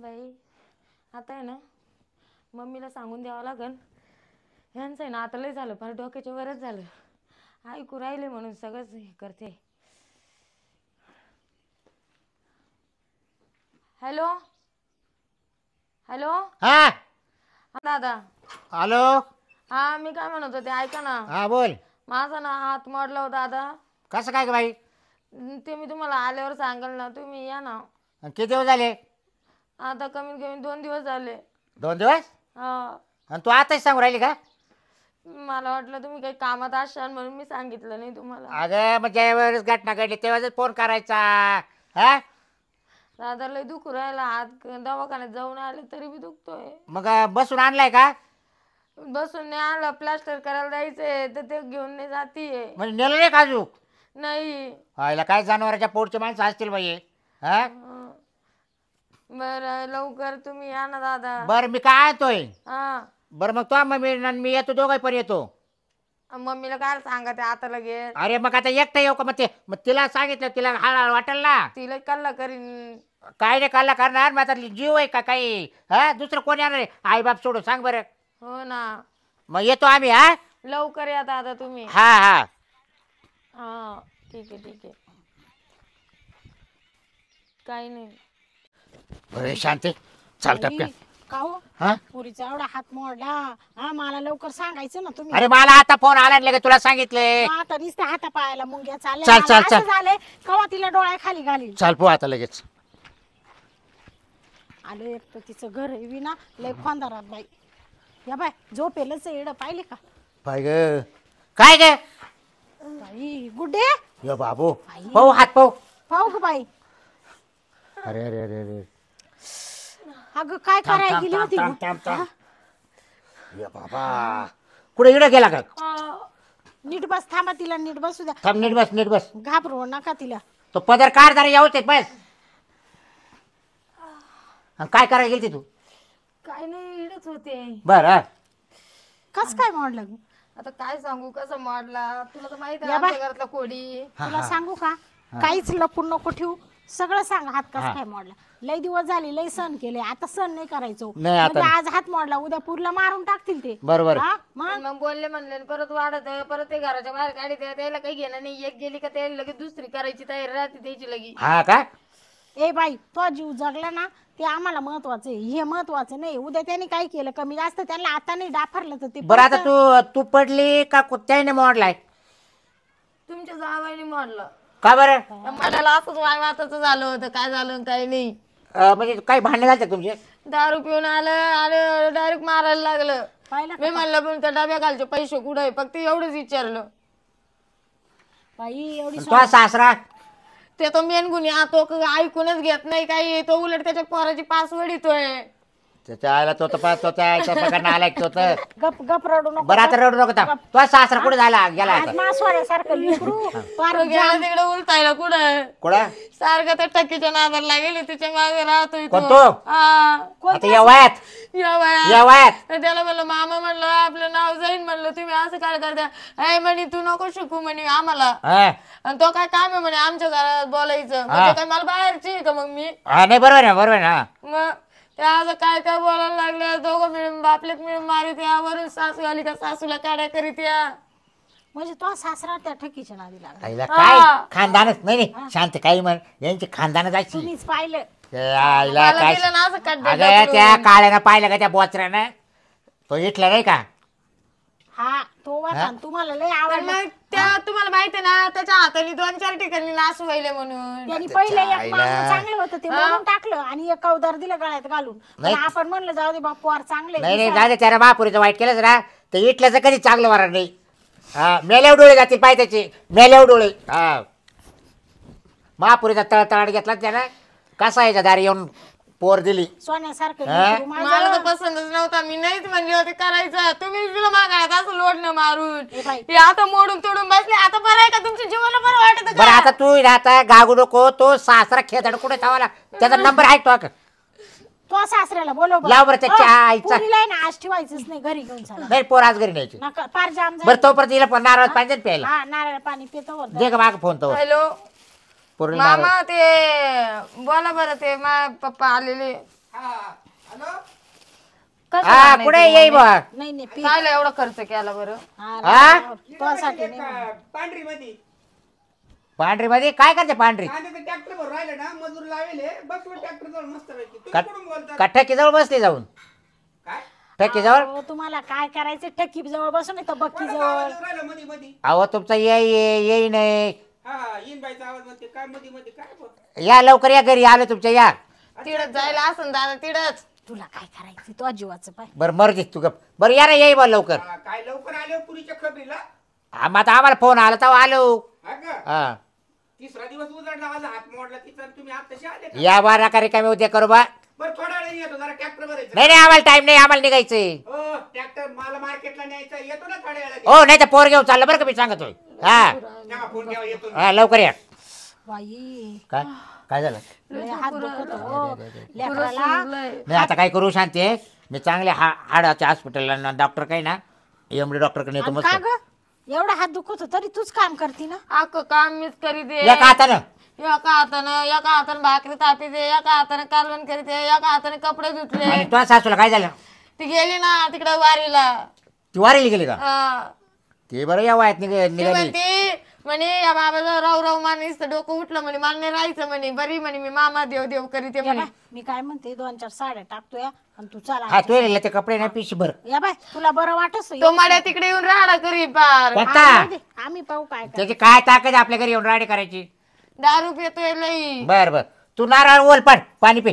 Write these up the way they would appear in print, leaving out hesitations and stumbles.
बाई आता आहे ना मम्मीला सांगून द्यावं लागेल. ह्यांचं आहे ना आता लय झालं, फार डोक्याच्या वरच झालं. ऐकू राहिले म्हणून सगळंच हे करते. Hello hello. हा दादा. हॅलो. हा मी काय म्हणत होते ऐका ना. हा बोल. माझा ना हात मोडला होता दादा. कसं काय ग बाई? ते मी तुम्हाला आल्यावर सांगाल ना, तुम्ही या ना. किती दिवस झाले? आता कमीत कमी 2 दिवस झाले. 2 दिवस? हा. आणि तू आताच सांगू राहिली का? मला वाटलं तुम्ही काही कामात असाल म्हणून मी सांगितलं नाही तुम्हाला. अगं मग ज्यावेळेस घटना घडली तेव्हाच फोन करायचा. हा दादा लय दुखू राहिला हात, दवाखान्यात जाऊन आले तरी बी दुखतोय. मग बसून आणलाय का? बसून नाही आणला, प्लास्टर करायला जायचंय तर ते घेऊन नाही जातीये. म्हणजे नेलं नाही काजू? नाही. आयला काय जनावरांच्या पोटचे माणसं असतील बाई. हा बरं लवकर तुम्ही या ना दादा. बरं मी काय येतोय. हा बरं मग तो मम्मी मी येतो, दोघं पण येतो. मम्मीला काय सांगा ते आता लगेच. अरे मग आता एकटा येऊ का? मग तिला सांगितलं, तिला हळहळ वाटेल ना. तिला कल्ला करीन. काय नाही काढला करणार. मग आता जीव आहे का काही? हा दुसरं कोण येणार आहे? आई बाप सोडून सांग बरं. हो ना. मग येतो आम्ही. हा लवकर या दादा तुम्ही. हा हा हा ठीक आहे ठीक आहे. काही नाही. बरे शांती चाल टपक्या. का हो? हा पुरीचा एवढा हात मोडला. हा मला लवकर सांगायचं ना तुम्ही. अरे मला आता फोन आला ना, तुला सांगितले. आता नुसते हाता पायाला मुंग्या चालल्या. चल, चल, चल. असं झाले कवा तिला डोळ्या खाली घालील. चाल पो आता लगेच. आलो एक तर तिचं घर आहे विना लय खोंदारात बाई. या बाय झोपेलच एड पाहिले का? पाय ग काय ग बाई गुड्डे. यो बाबू पाहू हात पाहू. पाहू ग बाई. अरे अरे अरे अरे अगं काय करायला गेली होती? या बाबा कुठे इकडे गेला का? नीट बस. थांबा तिला नीट बसू द्या. थांब नीट बस नीट बस. घाबरू नका तिला. तो पदर काढ जरा येऊ ते बस. काय करायला गेली तू? काय नाही इडच होते. बर कस काय मोडलं ग? आता काय सांगू कसं मोडला. तुला तर माहित आहे या बाय. आमच्या घरातला कोडी. तुला सांगू का? काहीच लपून नको ठेवू. सगळं सांग. हात कसा काय मोडला? लय दिवस झाले लय सण केले. आता सण नाही करायचो. नाही आता म्हणजे आज हात मोडला उद्या पुरला मारून टाकतील ते. बरोबर. हा? मग मग बोलले म्हणले परत वाढत आहे, परत ते घराच्या बाहेर काढी त्याला काही घेणं नाही. एक गेली का त्याला लगेच दुसरी करायची तयारी राहते त्याची लगी. हा का? ए बाई तो जीव जगला ना ते आम्हाला महत्वाचं आहे. हे महत्वाचं नाही. उद्या त्यांनी काय केलं कमी जास्त त्यांना आता नाही डाफरलं तर ते बरं आता तू पडली का कुत्त्याने मोडलाय? तुमच्या जावाईने मोडलं. का बरं? मला असंच वाताचं झालं होतं. काय झालं काही नाही. म्हणजे काही भांडणे झाले तुमचे? दारू पिऊन आलं आणि डायरेक्ट मारायला लागलं. पाहिलं मी म्हणलं पण त्या डब्या खालचे पैसे कुठे आहे, फक्त एवढंच विचारलं. बाई एवढी तो सासरा ते तो मेन गुन्हे तो ऐकूनच घेत नाही काही. तो उलट त्याच्या पोराची पासवर्ड येतोय. त्याच्या आईला तो तर तो त्या आईचा प्रकार आलाय तो तर. गप गप रडू नको. बरं आता रडू नको. तो सासरा कुठे झाला गेला आज मासवाड्यासारखं लिकरू पार गेला तिकडे उलटायला कुठं कुठं? सारखं त्या टक्कीच्या नादाला गेले तिच्या मागे राहतोय कोण तो? आता या वयात या वयात त्याला म्हणलं मामा म्हणलं आपलं नाव जाईन म्हणलं तुम्ही असं काय करता. ऐ म्हणे तू नको शिकू म्हणे आम्हाला. आणि तो काय काम आहे म्हणे आमच्या घरात बोलायचं. म्हणजे काय मला बाहेरची आहे का मग मी? नाही बरोबर आहे बरोबर आहे. मग त्या असं काय काय बोलायला लागलं. दोघं मिळून बापलेक मिळून मारित या. वरून सासू आली का सासूला काड्या करीत या. म्हणजे तो सासरा त्या ठकीच्या नादी लागला. आईला काय खानदानच नाही शांत काही म्हण यांची खानदान जायची. तुम्हीच पाहिलं. आईला मला काय दिलं ना असं अगं खड्ड्यात त्या काळ्यानं पाहिलं का त्या बोचऱ्यानं? तो इथला नाही का? हा तो वाटा तुम्हाला लय पण आवडला. मग त्या तुम्हाला माहिती आहे ना त्याच्या हाताने 2-4 ठिकाणी नास व्हायले म्हणून. त्यांनी पहिले एक माणूस चांगलं होतं ते म्हणून टाकलं आणि एक कवदार दिलं गळ्यात घालून. पण आपण म्हणलं जाऊ दे बापू वार चांगले. नाही नाही जाऊ दे. त्याला महापुरीचं वाईट केलंच ना तर इथल्याचं कधी चांगलं वारा नाही. हा मेल्यावर डोळे जातील पाय त्याचे. मेल्यावर डोळे. हा महापुरीचा तळतळाट घेतला त्यानं. कसा याच्या दारी येऊन पोर दिली सोन्यासारखं हा? मला तर पसंतच नव्हता. मी नाहीच म्हणली होती करायचं. तुम्ही तुला मागायचं असं लोडणं मारून. हे आता मोडून तोडून बसले. आता बरं आहे का तुमच्या जीवाला बरं वाटत बरं आता तू आता गागू नको. तो सासरा खेळाड कुठे थांबला त्याचा नंबर आहे तो. तो सासऱ्याला बोलव लाव बरं त्याच्या आईचा. ना आज ठेवायचंच नाही घरी घेऊन चला. नाही पोर आज घरी न्यायची. नका पार जाम झालं. बरं तोपर्यंत तिला पण नारळ पाहिजे प्यायला. हा नारळ पाणी पितो होत. दे का माग फोन तो. हॅलो पोरीला मामा ते बोला बरं ते मा पप्पा आलेले. हॅलो हा कुठे येई बा नाही नाही पी काय एवढा खर्च केला बरं? हा? तुझ्यासाठी नाही पांढरी मध्ये पांढरी मध्ये काय करते पांढरी कांद्याचं ट्रॅक्टर भरून राहिलं ना मजूर लावेले बसलो ट्रॅक्टर जवळ मस्त पैकी तुम्ही कट- कुठून बोलता का ठकीजवळ बसली जाऊन काय ठकीजवळ अहो, तुम्हाला काय करायचं टक्की जवळ बसून नाही तर बक्की कोणाचा आवाज जवळ येऊन राहिला मध्ये मध्ये अहो तुमचा येई नाही हा येईन बाईचा आवाज म्हणते काय मध्ये मध्ये काय बोल या लवकर या घरी आलो तुमच्या या तिडच जायला असं दादा तिडच. तुला काय करायचं तो जीवाचं पाय बरं मर्जी तू गप बरं या रे येई बा लवकर काय लवकर आले हो पुरीच्या खबरीला आता आम्हाला फोन आला तेव्हा आलो हा का हा तिसरा दिवस उजाडला माझा हात मोडला तिचा तुम्ही आता तसे आले का या बा नका रिकामी उद्या करू बा बरं थोडा वेळ येतो जरा ट्रॅक्टर भरायचं नाही नाही आम्हाला टाइम नाही आम्हाला निघायचंय हो ट्रॅक्टर मला मार्केटला न्यायचा येतो ना थोड्या वेळात हो नाही तर पोर घेऊन चाललं बरं का मी सांगतोय हा तेव्हा फोन केव्हा येतो मी. हा लवकर या बाई काय काय झालं लय हात दुखत हो लेकराला नाही आता काय करू शांती मी चांगले हाडाच्या हॉस्पिटलला डॉक्टर काही ना एमडी डॉक्टरकडे येतो आणि मस्त का ग एवढा हात दुखत होता तरी तूच काम करती ना अख्ख काम मीच करीत आहे. या का हातानं एका हातानं भाकरी तापीते, एका हाताने कालवण करीते, एका हाताने कपडे धुतले. आणि तुझ्या सासूला काय झालं ती गेली ना तिकडे वारीला. ती वारीला गेली का हा. ते बरं या वयात ती निघाली म्हणते म्हणे या बाबाचं राव माणीस डोकं उठलं म्हणे मला नाही राहायचं म्हणे बरी म्हणे मी मामा देव देव करीते या म्हणे. बाय मी काय म्हणते 2-4 साड्या टाकतोय आणि तू चला हा तू ते कपडे नाही पिशी भर या बाय तुला बरं वाटस तो मड्या तिकडे येऊन राहणार करी पार. कोणता आम्ही पाहू काय काय त्याची काय ताकद आहे आपल्या घरी येऊन राडी करायची दारू पितोय लई. बर बर तू नारळ ओलपाड पाणी पे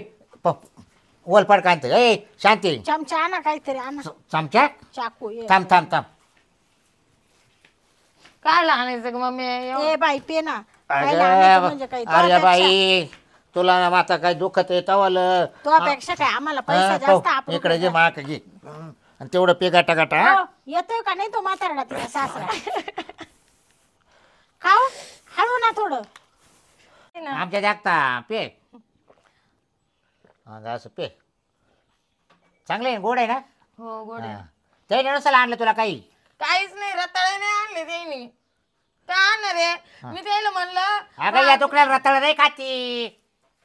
ओलपाड कांत ए शांती चमचा आणा काहीतरी आणा चमचा चाकू ये थांब थांब थांब काय आणायचं ग मम्मी ए बाई पे ना अगं, काय आणायचं म्हणजे काय अरे बाई तुला ना आता काय दुखत आहे तवाल तुझ्यापेक्षा काय आम्हाला पैसा जास्त आपण इकडे घे माक घे आणि तेवढं पे गाटा गाटा हो, येतोय का नाही तो म्हातारडा तिला सासरा खाऊ हळू ना थोडं आमच्या जागता पे असं पे चांगलं आहे गोड आहे ना हो गोड आहे. त्याने नसेल आणलं तुला काही काहीच नाही रताळे नाही आणले त्यांनी काय आणणार आहे मी त्याला म्हणलं अगं या तुकड्याला रताळ नाही खाती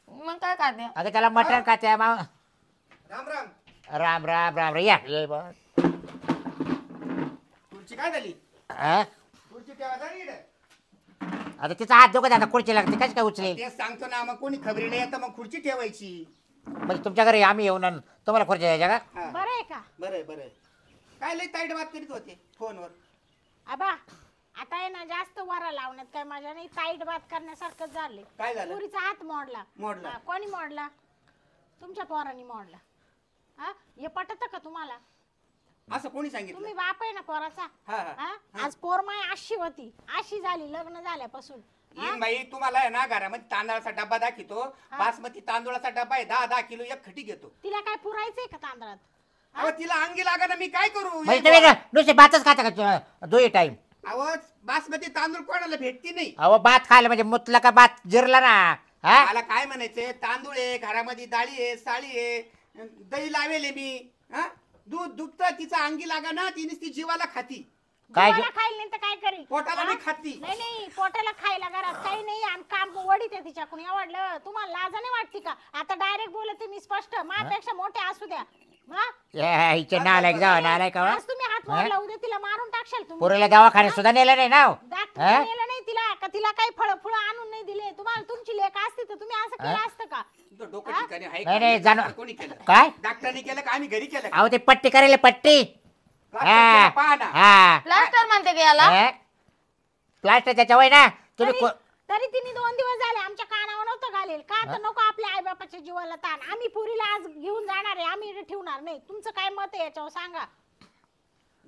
मग काय खाते अगं त्याला मटण खाते राम राम राम राम राम रे या ये बा. तुमची काय झाली हा? तुमची तेव्हा झाली इकडे. आता तिचा हात दुखत आता खुर्ची लागते कशी काय उचलेल तेच सांगतो ना मग कोणी खबरीला येतं मग खुर्ची ठेवायची म्हणजे तुमच्या घरी आम्ही येऊन तुम्हाला खुर्ची द्यायच्या का हा. बरं आहे का बरं आहे, बरं आहे. काय लय ताईट बात करीत होते फोनवर आबा आता आहे ना जास्त वारा लावण्यात काय माझ्या नाही ताईट बात करण्यासारखं झाले काय झालं पुरीचा हात मोडला मोडला. हा, कोणी मोडला तुमच्या पोरांनी मोडला हा हे पटत का तुम्हाला असं कोणी सांगितलं तुम्ही बाप आहे ना पोराचा हा, हा. हा? आज पोर माय अशी होती अशी झाली लग्न झाल्यापासून येईन बाई तुम्हाला आहे ना घरामध्ये तांदळाचा डब्बा दाखवतो बासमती तांदूळाचा डब्बा आहे 10 किलो एक खटी घेतो तिला काय पुरायचंय का तांदळात अहो तिला अंगी लागा ना मी काय करू म्हणजे तुम्ही ना नुसते भातच खाता का दोही टाइम अहो बासमती तांदूळ कोणाला भेटती नाही अहो भात खायला म्हणजे मुतला का भात जिरला ना हा मला काय म्हणायचंय तांदूळ आहे घरामध्ये डाळी आहे साळी आहे दही लावेले मी हा दूध दुभत तिचा अंगी लागा ना तिने ती जीवाला खाती काय जीवाला खायला नाही तर काय करी पोटाला हा? नाही खाती नाही नाही पोटाला खायला घरात काही नाही आणि काम वडीत आहे तिच्याकडून आवडलं तुम्हाला लाज नाही वाटती का आता डायरेक्ट बोलते मी स्पष्ट माझ्यापेक्षा मोठे असू द्या हा? हिचे नालायक जावा नालायक आज तुम्ही हात मोडला उद्या तिला मारून टाकशाल तुम्ही पुरेला दवाखान्यात सुद्धा नेलं नाही ना हो. डॉक्टर नेलं नाही तिला का तिला काही फळ आणून नाही दिले तुम्हाला तुमची लेख असती तर तुम्ही असं केलं असतं का तुझं डोकं ठिकाणी आहे नाही नाही का? जाणव कोणी केलं काय डॉक्टरने केलं का आम्ही घरी केलं का? अहो ते पट्टी करेल पट्टी डॉक्टर पहा ना हा प्लास्टर म्हणते की याला प्लास्टर त्याच्या वय ना तुम्ही तरी तिने 2 दिवस झाले आमच्या कानावर नव्हतं घालेल का तर नको आपल्या आई बापाच्या जीवाला ताण आम्ही पुरीला आज घेऊन जाणार आहे आम्ही इथे ठेवणार नाही तुमचं काय मत आहे याच्यावर सांगा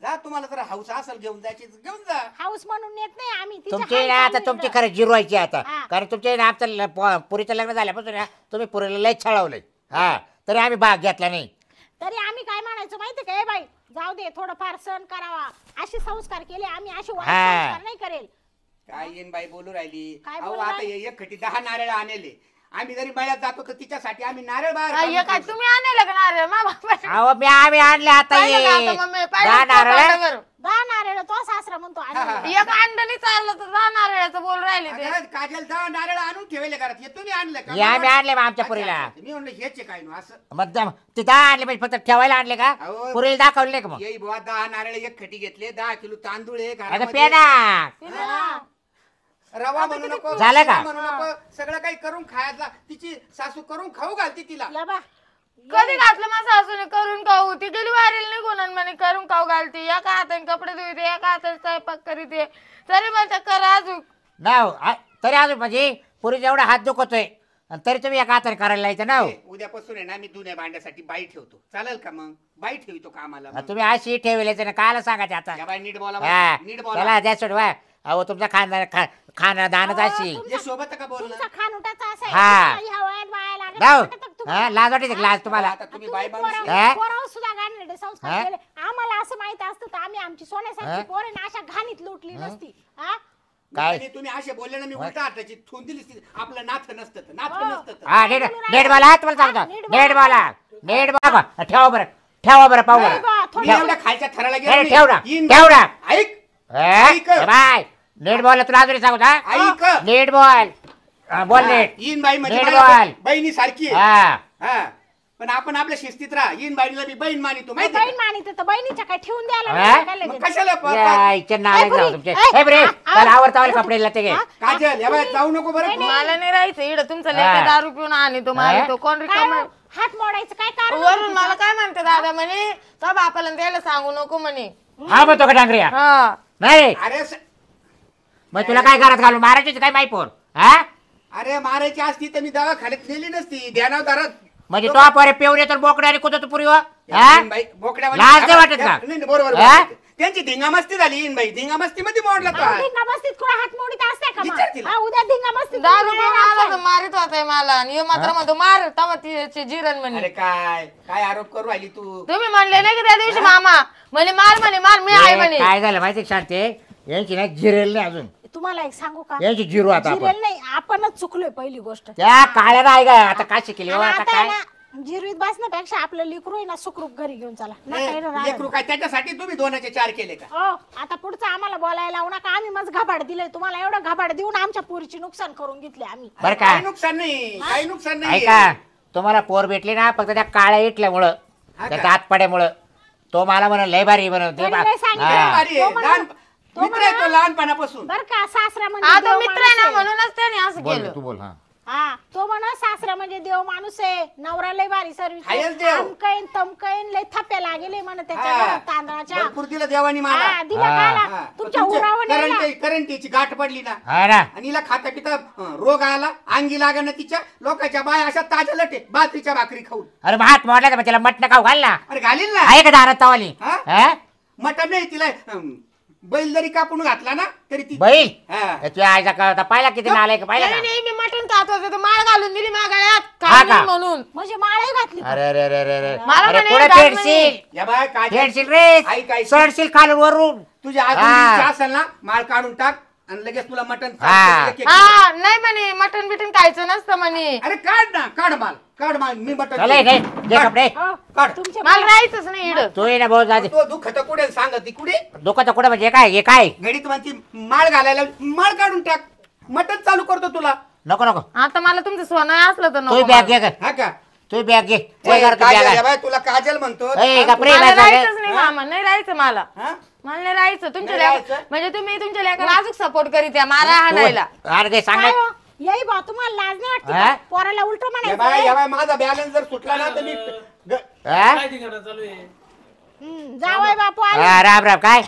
जा तुम्हाला जर हौस असेल घेऊन जायची तर घेऊन जा हाऊस म्हणून नेत नाही आम्ही तिच्या तुमची हाल ना आता चालू तुमची इकडं. खरं जिरवायची आता हा. कारण तुमचे ना आमचं पुरीचं लग्न झाल्यापासून ना तुम्ही पुरीला लय छळवलंय हा तरी आम्ही भाग घेतला नाही तरी आम्ही काय म्हणायचो माहिती का ए बाई जाऊ दे थोडंफार सण करावा असे संस्कार केले आम्ही असे वाईट हा. संस्कार नाही करेल काय येईन बाई बोलू राहिली काय अहो बोलू आता राहिली? एक खटी 10 नारळ आणले आम्ही जरी मळ्यात जातो तर तिच्यासाठी आम्ही नारळ बाहेर हे काढून काय ठेवतो. तुम्ही आणायला का नारळ मा बाबा अहो आम्ही आणले आता पाहिलं का ये आता मम्मी? पाहिलं दहा का नारळ पाटावर? दहा नारळ तो सासरा म्हणतो आणि एक अंड नाही चाललं तर जा नारळाचं बोल राहिले ते अगं, काजल दहा नारळ आणून ठेवले घरात हे तुम्ही आणलं का? या मी आणले मग आमच्या अच्छा, पुरीला अच्छा. मी म्हणलं हेच आहे काय नु असं मग ते 10 आणले म्हणजे फक्त ठेवायला आणले का अहो. पुरीला दाखवले नाही का मग येई बुवा 10 नारळ एक खटी घेतले 10 किलो तांदूळ आहे आता घरामध्ये. पेना रवा म्हणू नको झालं का? म्हणू नको सगळं काही करून खायला तिची सासू करून खाऊ घालते तिला या बा कधी घातलं माझ्या सासूने करून खाऊ ती गेली वारीला निघून आणि म्हणे करून खाऊ घालते एका हाताने कपडे धुते एका हाताने स्वयंपाक करीते तरी म्हणते करा अजून ना तरी अजून म्हणजे पुरीचा एवढा हात दुखतोय आणि तरी तुम्ही एका हाताने करायला लायचं ना उद्यापासून आहे ना मी जुन्या भांड्यासाठी बाई ठेवतो चालेल का मग बाई ठेवतो कामाला मग. तुम्ही अशी ठेवले ना कायला सांगायचे आता या बाई नीट बोला हा नीट बोला चला द्या सोडवा अहो तुमचा खाना दानच अशी हे शोभत का बोलणं तुमचा खान उठाचा असा आहे. हा. ह्या वयात बाया लागत जाऊ वाटतं का तुम्हाला? हा लाज वाटते लाज तुम्हाला आता तुम्ही बाई माणूस आहे. हा? पोरावर सुद्धा घाणेरडे संस्कार हा? केले आम्हाला असं माहित असतं तर आम्ही आमची हा? सोन्यासारखी पोरे ना अशा घाणीत लुटली नसती हा काय? आणि तुम्ही असे बोलले ना मी उलटा हाताची ठेवून दिली आपलं नाथ नसतं तर, नाथ हो. नसतं तर. हा नेट बोला तुम्हाला हा, सांगतो नीट नेट बोला. बोला नेट बघा ठेवा बरं पाहू नाही बरं बा, थोडं मी एवढ्या खालच्या थराला गेलो नाही, नाही. ठेव ना, येईन ठेव ना. ऐक ऐक. बाय नेट बॉल तुला अजून सांगू ऐक. नेट बॉल बोल नेट येईन बाई म्हणजे नीट माझ्या बोल. बहिणी सारखी आहे. हा हा पण आपण आपल्या शिस्तीत राहा येईन बाईला मी बहीण मानितो माहिती बहीण मानित तर बहिणीच्या काय ठेवून द्यायला हा? नाही का मग लगेच? कशाला या, इच्छा नालायक ए, पुरी, जाऊ तुमचे ए, हे बरे आ, आ, चल आवडतावले कपडे लागते गे हा? काजल या बाई जाऊ नको बरं मला नाही राहायचं इकडं तुमचं हा. लेकर दारू पिऊन आणि तो मारितो कोण काय रिकाम हो? हात मोडायचं काय कारण वरून मला काय म्हणते दादा म्हणे तो बापाला द्यायला सांगू नको म्हणे हा म्हणतो का डांगरिया हा नाही अरे मग तुला काय घरात घालून मारायची काय माही पोर हा अरे मारायची असती तर मी दवाखान्यात नेली नसती ध्यानाव दारात म्हणजे तो पोरे पेवरे तर बोकडे आणि कुठं तू पुरी हो हा बाई बोकड्यावाली- लाज नाही वाटत का? नाही, नाही, बरोबर हा? बरोबर. त्यांची धिंगामस्ती झाली येईन बाई धिंगामस्ती मध्ये मोडला तो हात. धिंगा मस्तीत कोण हात मोडीत असते का विचार मग? तिला. हा, उद्या धिंगा मस्तीत दारू कोणी पिऊन राहणार आला असेल? तर मारित होताय मला आणि ह्यो मात्र म्हणतो मार तवा तिचे जिरण म्हणे अरे काय काय आरोप करू राहिली तू तुम्ही म्हणले नाही की त्या दिवशी मामा म्हणे मार मी आहे म्हणे काय झालं माहिती का शांती यांची ना जिरेल नाही अजून तुम्हाला एक सांगू का यांची जिरू आता आपण जिरेल नाही आपणच चुकलोय पहिली गोष्ट त्या काळ्या नाही का आता काय शिकली हो आणि आता आता काय आहे ना जिरवीत बसण्यापेक्षा आपलं लेकरू आहे ना सुखरूप घरी घेऊन चला नका इकडं राहायला. लेकरू काय त्याच्यासाठी तुम्ही 2चे 4 केले का हो आता पुढचं आम्हाला बोलायला लावू नका आम्ही मग घाबाड दिलंय तुम्हाला एवढं घाबाड देऊन आमच्या पोरीची नुकसान करून घेतले आम्ही बरं का काही नुकसान नाही काही नुकसान नाही ऐका तुम्हाला पोर भेटली ना फक्त त्या काळ्या इटल्यामुळं हा त्या का? दातपड्यामुळं तो मला म्हणा लय भारी म्हणून ते त्यांनी नाही सांगितलं. हा. भारी आहे. तो म्हणा- लहान तो मित्र आहे तो म्हणा- लहानपणापासून बर का सासरा म्हणजे आता देव मित्र आहे ना माणूस आहे. म्हणूनच त्याने असं बोल केलं तू बोल हा हा तो म्हणा सासरा म्हणजे देव माणूस आहे नवरा लय भारी हायच देव. सर्विस तमकैन लय थप्प्या लागेले म्हण त्याच्या हा. घरात तांदळाच्या भरपूर दिलं देवानी मला हा, दिलं हा. खायला. तुमच्या उरावर नेला. करंटीची गाठ पडली ना हा ना आणि हिला खाता पिता रोग आला अंगी लागणं तिच्या लोकांच्या बाया अशा ताज्या लटे बाजरीच्या भाकरी खाऊन अरे मग हात मोडला तर मग त्याला मटण खाऊ घाल ना अरे घालील ना आहे का दारात तवाली हा? हा? मटण नाही तिला बैल जरी कापून घातला ना तरी ती बैल हा. तुझ्या आईचा कळता पाहिला किती नालायक पाहिला त्याने का नेहमी मटण खात होते तर माळ घालून दिली मागाळ्यात हा काय का? नाही म्हणून म्हणजे माळही घातली अरे अरे अरे अरे अरे मला अरे म्हणे पुढे घाल फेडशील या बाय काय फेडशील ऐक, रे ऐक. चढशील खालून वरून तुझ्या हा. आजूबाजूची असेल ना माळ काढून टाक आणि लगेच तुला मटण हा. हा नाही म्हणे मटण बिटन खायचं नसतं म्हणे अरे काढ ना काढ माल मी मटण चल घे घे कपडे हो, काढ तुमचे मला राहायचंच नाही इड तू ये ना भाऊ जाते तो दुखत कुठे सांगत ती कुठे दुखत कुठं म्हणजे काय हे काय घडीत म्हणती माळ घालायला माळ काढून टाक मटण चालू करतो तुला नको नको आता मला तुमचं सोनं असलं तर तू नको बॅग मला. घे हा का तू बॅग घे ए, वय घरात काजल, बॅग या बाय, तुला काजल म्हणतो ए, कपडे मला बॅग राहायचंच नाही मामा नाही राहायचं मला हा? मला नाही राहायचं तुमच्या नाही लेक- राहायचं? म्हणजे तुम्ही तुमच्या लेकाला अजून सपोर्ट करीत या मारा हाणायला अरे ते सांग काय हो? येई बा तुम्हाला लाज नाही वाटते हा? का? पोराला उलट या म्हणायचं बाय होय? या बाय माझा बॅलन्स जर सुटला ना तर मी हा? जावई बापू आले. हा, राम राम काय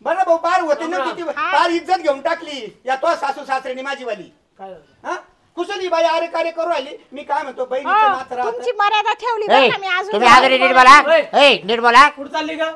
बरं भाऊ पार होते ना किती पार इज्जत घेऊन टाकली या तो सासू सासऱ्याने माझी वाली हा कुशली बाई अरे कार्य करू राहिली मी काय म्हणतो बहिणीचं हो, नात राहत तुमची मर्यादा ठेवली ए, बरं का मी अजून तुम्ही अजून नीट बोला ए नीट बोला कुठं चालली का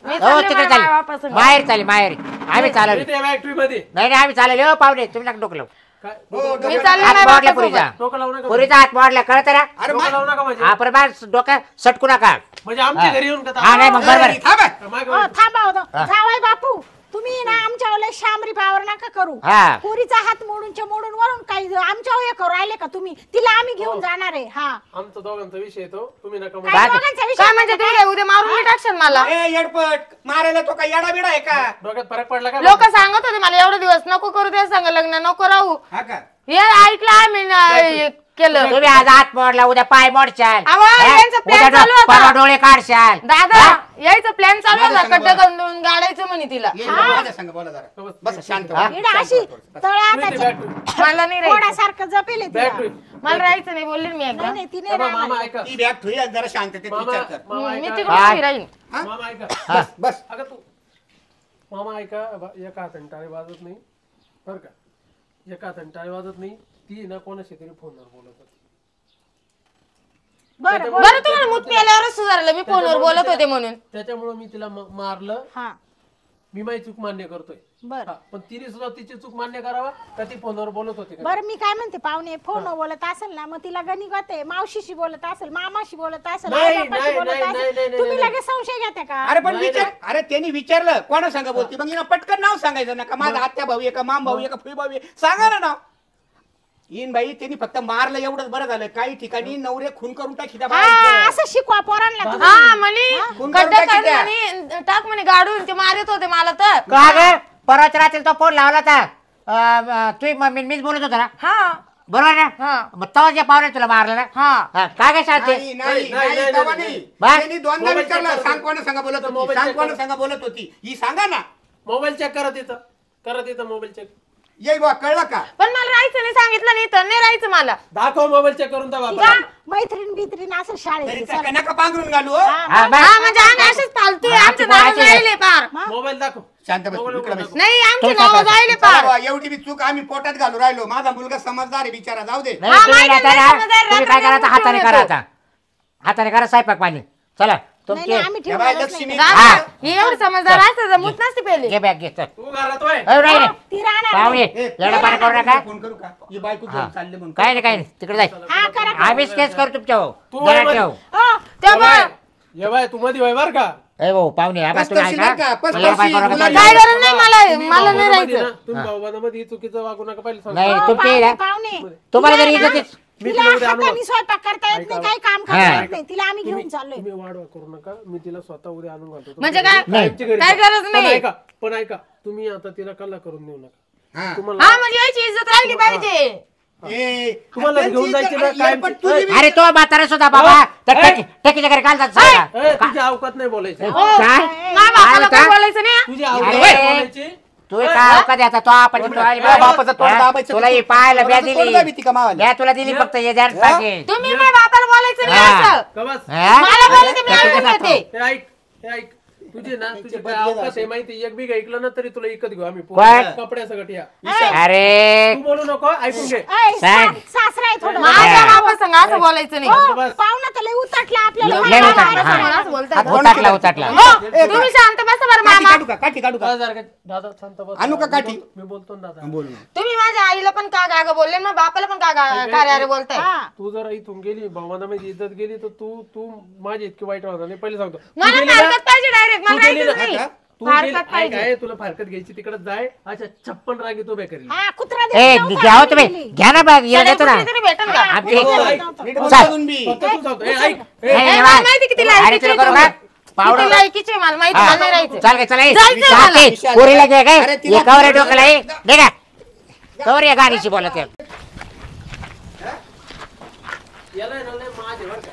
मी हो चालले तिकडे माझ्या वापस. चालेल माहेर चालेल माहेर आम्ही चाललो इथे फॅक्टरी मध्ये नाही नाही आम्ही चालले हो पाहुणे तुम्ही नका डोकलं काय हो, मी डोक्यात- चालले हात माझ्या मोडला बापासोबत. पुरीचा डोकं लावू नका पुरीचा हात मोडला कळत ना अरे डोकं लावू मा- नका म्हणजे आपण बा डोक्या सटकू नका म्हणजे आमच्या घरी येऊन का हा नाही मग बरोबर आहे. थांब. मागे हो, थांबा होतो हा. जावई बापू तुम्ही ना आमच्यावर लय शामरी पावर नका करू. हा. पोरीचा हात मोडून वरून काही आमच्यावर हे करू राहिले का तुम्ही? तिला आम्ही घेऊन जाणार आहे. हा, आमचा दोघांचा विषय येतो, तुम्ही नका काय काय? दोघांचा विषय काय म्हणजे तू काय उद्या मारून मी टाकशाल मला? ए येडपट मारायला तो काय येडा बिडा आहे का? डोक्यात फरक पडला का? लोक सांगत होते मला एवढे दिवस नको करू त्या संग लग्न, नको राहू. हा का? हे ऐकलं आम्ही केलं. तुम्ही आज हात मोडला, उद्या पाय मोडशाल, अहो, यांचा plan उद्या चालू होता. परवा डोळे काढशाल. दादा यायचं प्लॅन चालू माझ्या होता, संग खड्डा बोला. घालून गाडायचं म्हणे तिला. ये ना, माझ्या संग बोला जरा. बस शांत व्हा. इडा अशी तळा तुम्ही त्याच्या back to- मला नाही राहायचं, कोणासारखं जपेल आहे back to तिला. it. मला राहायचं नाही बोलले मी एकदा. नाही नाही ती नाही ए बा, राहणार. मामा ऐका. ती बॅग ठेवी जरा शांततेत मामा विचार कर. मामा मी ऐका. तिकडून काय? उभी राहीन. हा? मामा ऐका. बस बस. अगं तू मामा ऐका, एका हाताने टाळे वाजत नाही बरं का, एका हाताने टाळे वाजत नाही. ती ना कोणाशी तरी फोनवर बोलत होती. बरं बरं. बरं तुम्हाला मूत प्यायल्यावरच सुधारलं, मी फोनवर बोलत होते म्हणून. त्याच्यामुळे मी तिला मारलं. हा मी माझी चूक मान्य करतोय. बरं हा, पण तिने सुद्धा तिची चूक मान्य करावा का ती फोनवर बोलत होती का? बरं मी काय म्हणते, पाहुणे फोन बोलत असेल ना, मग तिला गणिगत आहे, मावशीशी बोलत असेल, मामाशी बोलत असेल, नाही, आईबापाशी नाही, बोलत नाही, नाही, असेल, नाही, तुम्ही नाही. लगेच संशय घेता का? अरे पण नाही, विचार, अरे त्यांनी विचारलं कोणा सांगा बोलती, मग हिनं पटकन नाव सांगायचं ना का माझा आत्या भाऊ आहे का माम भाऊ आहे का फुई भाऊ आहे, सांगा ना नाव. येईन बाई त्यांनी फक्त मारलं एवढंच बरं झालं. काही ठिकाणी नवरे खून करून टाकी त्या हा, बाहेरचं. असं शिकवा पोरांना तुम्ही. हा म्हणे कोण खड्डा करून टाकी काढ म्हणे, टाक म्हणे गाडून, ते मारत होते मला तर. का ग परवाच रात्री तो फोन लावला होता, तुम्ही मीच बोलत होता ना, हा बरोबर ना? हा मग तेव्हा जे पावले तुला मारलं ना, हा हा, काय काय सांगते? नाही नाही नाही, नाही नाही, तेव्हा नाही, नाही. बस. त्यांनी दोनदा मोबाईल विचारलं, चेक सांग कोणा सांगा बोलत होती, मोबाईल सांग चेक कोणा कर. सांगा बोलत होती, ही सांगा ना. मोबाईल चेक करा तिथं, करा तिथं मोबाईल चेक. ये बा कळलं का? पण मला राहायचं नाही, सांगितलं नाही तर नाही राहायचं मला. दाखव मोबाईल चेक करून त्या का? बापाला. मैत्रीण बित्रीण असं तरी शाळेत त्या नका पांघरून घालू हो. हा, बस. हा म्हणजे आम्ही असेच फालतू आहे, आमचे आमची नाव बोलायची जायले पार. मोबाईल दाखव. शांत बस, मोबाईल इकडे उघडा बस. दाखव. नाही आमचे तुम्ही नाव काय जायले चला पार. बा, एवढी बी चूक आम्ही पोटात घालू राहिलो. माझा मुलगा समजदार आहे बिचारा, जाऊ दे. नाही, हा, तुम्ही माहिती आता नाही, ना, समजा तुम्ही काय करा आता, रात्री हाताने येतो. करा आता, हाताने करा स्वयंपाक पाणी. चला नाही तुमचे नाही, आम्ही या बाई, ठेवणारच लक्ष्मी. नाही. हा. हे एवढं समजदार असतं तर मूत नसते पेले. घे बॅग घे चल. तू घरात होय. अहो, नाही नाही. ती राहणार पाहुणे नाही. एवढं पाणी करू नका. फोन करू का? ही बायको हा. घेऊन चालले म्हणून. काय नाही काय नाही, तिकडे जाय. हा करा करा. आम्हीच केस करू तुमच्या हो. तू जरा आहे ठेव. हो, तेव्हा ये बाय तू मध्ये वय बर का. ए भाऊ पाहुणे आबा पस्तावशी तुम्ही ऐका. नाही का? पस्तावशी, मला बाय करू नका. मुलाला- काय गरज नाही मला, तुम्ही मला नाही भावनामध्ये राहायचं. ना, तुम्ही भावनामध्ये चुकीचं वागू नका पहिले सांगतो. नाही हो, तुमची पाहुणे, ना, पाहुणे. तुम्हाला तिला जरी ना, इज्जत मी तिला तिला उद्या आणू. हाताने स्वयंपाक करता येत नाही, ऐका. काही काम हा. करता येत नाही, तिला आम्ही घेऊन तुम्ही चाललोय. तुम्ही वाढवा करू नका. मी तिला स्वतः उद्या आणून घालतो. म्हणजे काय? कायमची घरी काय ठेवा. गरज पण नाही. ऐका, पण ऐका, तुम्ही आता तिला कल्ला करून देऊ नका. हा. तुम्हाला हा म्हणजे याची इज्जत राहिली पाहिजे. ए, तुम्हाला त्यांची घेऊन जायची इज्जत- ना, काय- येडपट तुझी बी- अरे तो म्हातारा सुद्धा बाबा त्या टेकीच्या घरी काल जात ए, तुझी अवकात नाही बोलायची. हो, काय? माझ्या बापाला काय काय होता? बोलायचं नाही. तुझी अवकात अरे. नाही बोलायची. तू काय का द्यायचा तो आपण बापाचं तोंड दाबायचं. तुला ही पाहायला ब्या कोणाचं तोंड दाबी ती का मावाली? दिली तुला दिली फक्त हे ध्यान पाहिजे. तुम्ही माझ्या बापाला बोलायचं नाही हा. असं. का बस? हा? मला बोलायचं मी त्याचं ऐकून घेते. हे ऐक, हे ऐक. तुझी ना तुझी काय अवकात आहे माहिती. एक बिघा ऐकलं ना तरी तुला इकत घेऊ आम्ही. काय? कपड्यासकट या. अरे तू बोलू नको, ऐकून घे. ऐ, सांग. सासरा आहे थोडं. माझ्या बापा संग असं बोलायचं नाही. हो, बस. पाहुणा तर लय उतटला आपल्याला. लय उतटला, मारायला हा. सांगा. असं बोलताय. उताटला उताटला हो, तुम्ही शांत बसा बरं काठी मामा. काढू का? काठी काढू का? दादा शांत बस. आणू का काठी? मी बोलतो ना दादा. बोल ना. तुम्ही माझ्या आईला पण का गागा बोलले ना, बापाला पण का कार्यारे बोलताय. हा. तू जर इथून गेली भावनामध्ये इज्जत गेली तर तू तू माझी इतकी वाईट राहणार नाही. पहिले सांगतो तू मला गेली ना, फारकत पाहिजे डायरेक्ट, मला तू गेली राहायचंच ना, नाही. हा तू फारकत गेली- ऐक, पाहिजे. आहे, तुला फारकत घ्यायची तिकडे जाय. अच्छा 56 रागी तो बेकरी. हा, कुत्रा ए देऊन घ्या हो तुम्ही गेली. घ्या ना बॅग येऊ देतो ना कुठेतरी भेटेल का? आमची हो, ऐक. नीट बोल चाल. अजून बी. फक्त तू सांगतो. ए, ऐक. ए, ए, मला बाय. माहिती किती अरे लायकीची तुला आहे करू का तुम्ही. पावडं किती लायकीची आहे मला माहिती, हा. मला नाही राहायचं. चाल काय चला जायचंय मला. जाते पोरीला घे काय अरे तिला- कवर आहे डोक्याला ये दे का कवर या गाडीशी बोलत आहे. याला आहे ना लय माज आहे बरं का.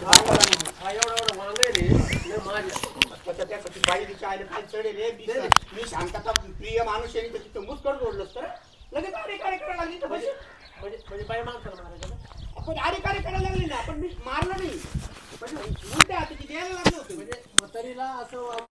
हा, एवढं एवढं वांग आहे रे, लय माज आहे. आता त्यासाठी बाई तिच्या आईला काय चढेल हे? मी शांतता प्रिय माणूस आहे, तर तिथं मुस्कट जोडलंस तर लगेच अरे काय करायला लागली तर बशी. म्हणजे बाई माणसाला मारायचं ना. आपण अरे काय करायला लागली ना, पण मी मारलं नाही. म्हणजे उलट्या हाताची द्यायला लागलं होतं. म्हणजे म्हातारीला असं